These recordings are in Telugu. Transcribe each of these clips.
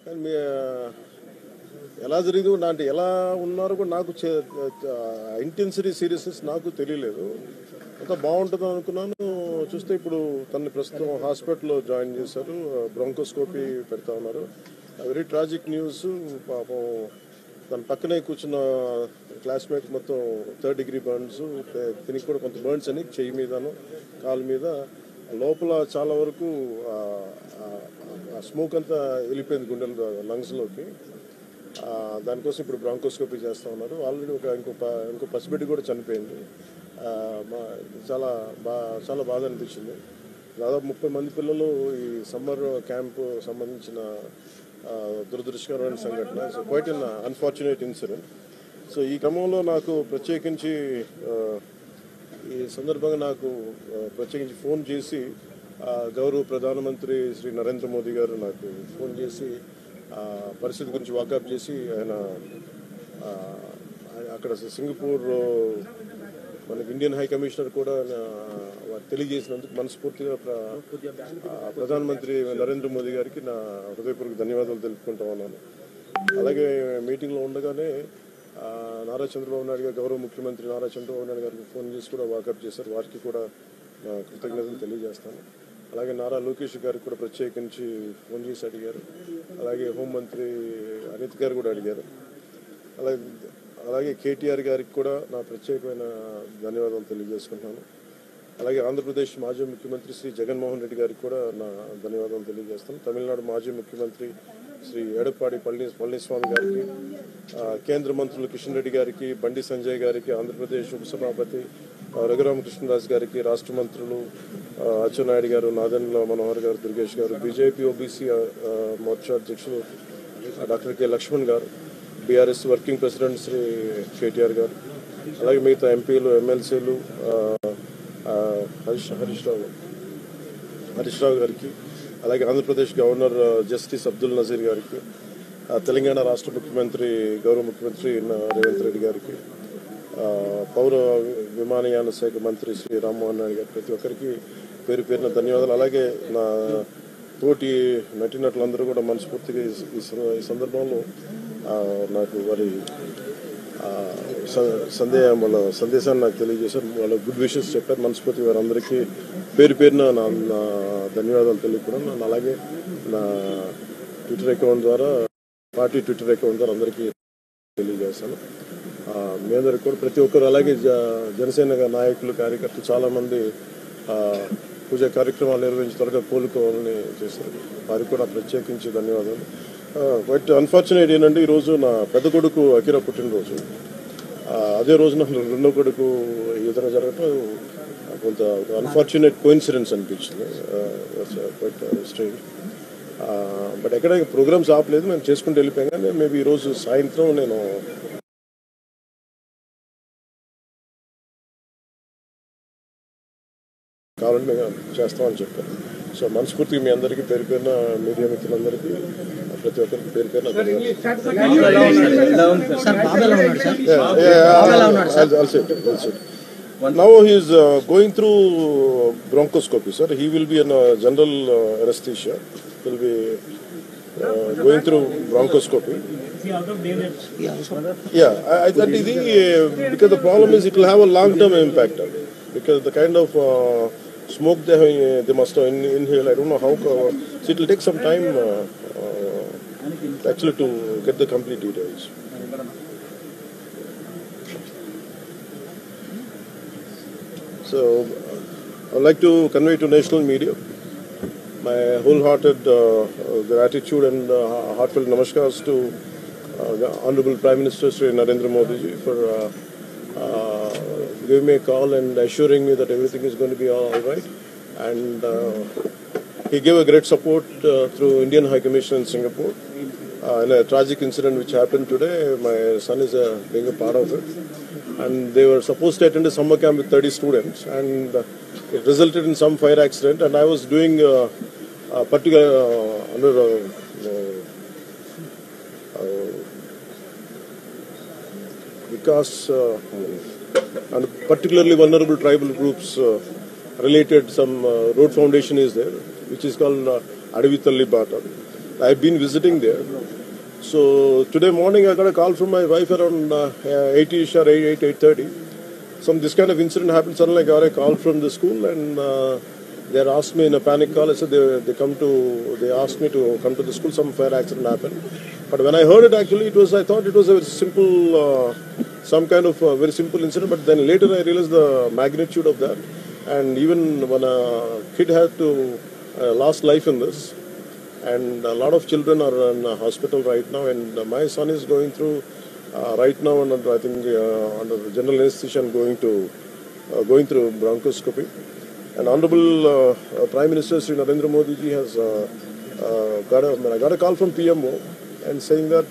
కానీ ఎలా జరిగింది అంటే ఎలా ఉన్నారో కూడా నాకు ఇంటెన్సిటీ సీరియస్నెస్ నాకు తెలియలేదు. అంతా బాగుంటుంది అనుకున్నాను. చూస్తే ఇప్పుడు తనని ప్రస్తుతం హాస్పిటల్లో జాయిన్ చేశారు. బ్రాంకోస్కోపీ పెడతా ఉన్నారు. Very tragic news. పాపం తన పక్కనే కూర్చున్న క్లాస్మేట్ మొత్తం 3rd degree బర్న్స్, తినికి కూడా కొంత బర్న్స్ అని చెయ్యి మీదను కాలు మీద లోపల చాలా వరకు స్మోక్ అంతా వెళ్ళిపోయింది గుండెల లంగ్స్లోకి. దానికోసం ఇప్పుడు బ్రాంకోస్కోపీ చేస్తూ ఉన్నారు. ఆల్రెడీ ఇంకో పసిబిడ్డ కూడా చనిపోయింది. చాలా బాధ అనిపించింది. దాదాపు 30 మంది పిల్లలు ఈ సమ్మర్ క్యాంపు సంబంధించిన దురదృష్టకరమైన సంఘటన. So quiet an unfortunate incident. So ఈ క్రమంలో నాకు ప్రత్యేకించి ఈ సందర్భంగా నాకు ప్రత్యేకించి ఫోన్ చేసి గౌరవ ప్రధానమంత్రి శ్రీ నరేంద్ర మోదీ గారు నాకు ఫోన్ చేసి పరిస్థితి గురించి వాకప్ చేసి ఆయన అక్కడ సింగపూర్ మనకి ఇండియన్ హై కమిషనర్ కూడా తెలియజేసినందుకు మనస్ఫూర్తిగా ప్రధానమంత్రి నరేంద్ర మోదీ గారికి నా హృదయపూర్వక ధన్యవాదాలు తెలుపుకుంటా ఉన్నాను. అలాగే మీటింగ్లో ఉండగానే నారా చంద్రబాబు నాయుడు గారు, గౌరవ ముఖ్యమంత్రి నారా చంద్రబాబు నాయుడు గారికి ఫోన్ చేసి కూడా వాకప్ చేశారు. వారికి కూడా కృతజ్ఞతలు తెలియజేస్తాను. అలాగే నారా లోకేష్ గారికి కూడా ప్రత్యేకించి ఫోన్ చేసి అడిగారు. అలాగే హోంమంత్రి అనిత్ గారు కూడా అడిగారు. అలాగే కేటీఆర్ గారికి కూడా నా ప్రత్యేకమైన ధన్యవాదాలు తెలియజేసుకుంటున్నాను. అలాగే ఆంధ్రప్రదేశ్ మాజీ ముఖ్యమంత్రి శ్రీ జగన్మోహన్ రెడ్డి గారికి కూడా నా ధన్యవాదాలు తెలియజేస్తాను. తమిళనాడు మాజీ ముఖ్యమంత్రి శ్రీ ఎడప్పాడి పళనిస్వామి గారికి, కేంద్ర మంత్రులు కిషన్ రెడ్డి గారికి, బండి సంజయ్ గారికి, ఆంధ్రప్రదేశ్ ఉపసభాపతి రఘురామకృష్ణదాస్ గారికి, రాష్ట్ర మంత్రులు అచ్చెన్నాయుడు గారు, నాదెండ్ల మనోహర్ గారు, దుర్గేష్ గారు, బీజేపీ ఓబీసీ మోర్చా అధ్యక్షులు doctor K Laxman garu, BRS working president Shri KTR garu, అలాగే మిగతా ఎంపీలు, ఎమ్మెల్సీలు హరీష్ రావు గారికి, అలాగే ఆంధ్రప్రదేశ్ గవర్నర్ జస్టిస్ అబ్దుల్ నజీర్ గారికి, తెలంగాణ రాష్ట్ర ముఖ్యమంత్రి గౌరవ ముఖ్యమంత్రి రేవంత్ రెడ్డి గారికి, పౌర విమానయాన శాఖ మంత్రి శ్రీ రామ్మోహన్ నాయుడు గారికి, ప్రతి ఒక్కరికి పేరు పేరున ధన్యవాదాలు. అలాగే నా తోటి నటీనటులందరూ కూడా మనస్ఫూర్తిగా ఈ సందర్భంలో నాకు వారి వాళ్ళ సందేశాన్ని నాకు తెలియజేశారు. వాళ్ళ గుడ్ విషెస్ చెప్పారు. మనస్ఫూర్తి వారందరికీ పేరు పేరున నా ధన్యవాదాలు తెలియకుండా అలాగే నా ట్విట్టర్ అకౌంట్ ద్వారా పార్టీ ట్విట్టర్ అకౌంట్ ద్వారా అందరికీ తెలియజేస్తాను. మీ అందరికి కూడా ప్రతి ఒక్కరు అలాగే జనసేన నాయకులు, కార్యకర్తలు చాలామంది పూజా కార్యక్రమాలు నిర్వహించి త్వరగా కోలుకోవాలని చేశారు. వారికి కూడా ప్రత్యేకించి ధన్యవాదాలు. బట్ అన్ఫార్చునేట్ ఏంటంటే ఈరోజు నా పెద్ద కొడుకు అకిరా పుట్టినరోజు. అదే రోజు నా రెండో కొడుకు ఈ విధంగా జరగటం కొంత అన్ఫార్చునేట్ కోఇన్సిడెన్స్ అనిపించింది. Quite strange. బట్ ఎక్కడ ప్రోగ్రామ్స్ ఆపలేదు, మేము చేసుకుంటూ వెళ్ళిపోయాం. కానీ మేబీ ఈరోజు సాయంత్రం నేను కావాలంటే మేము చేస్తామని చెప్పాను. సో మనస్ఫూర్తిగా మీ అందరికీ పేరు పేరున మీడియా మిత్రులందరికీ ప్రతి ఒక్కరికి పేరు పేరున Now he is going through bronchoscopy, sir. He will be in general anesthesia. He will be going through bronchoscopy. Yeah, I think because the problem is it will have a long-term impact. Because the kind of smoke they must have inhaled, I don't know how. So it will take some time actually to get the complete details. So I would like to convey to national media my wholehearted gratitude and heartfelt namaskars to the Honorable Prime Minister Sri Narendra Modi ji for giving me a call and assuring me that everything is going to be all right. And he gave a great support through Indian High Commission in Singapore. In a tragic incident which happened today, my son is being a part of it. And they were supposed to attend a summer camp with 30 students, and it resulted in some fire accident. And I was doing a particular under because and particularly vulnerable tribal groups related some road foundation is there, which is called Adavitalli Bata. I've been visiting there. So today morning I got a call from my wife around 8ish or 8:30. This kind of incident happened. Suddenly I got a call from the school, and they asked me in a panic call. I said they asked me to come to the school. Some fire accident happened. But when I heard it, actually, I thought it was a very simple, some kind of very simple incident. But then later I realized the magnitude of that. And even when a kid had to lost life in this, and a lot of children are in a hospital right now, and my son is going through right now under, I think, under general anesthesia and going through bronchoscopy. And Honorable Prime Minister Sri Narendra Modi ji has I got a call from PMO and saying that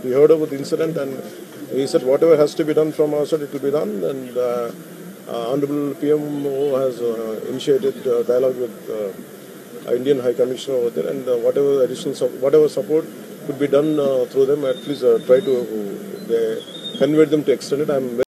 he heard about the incident, and he said whatever has to be done from our side, it will be done. And Honorable PMO has initiated dialogue with Indian High Commissioner over there, and whatever additional whatever support could be done through them, at least try to convert them to extend it. I am very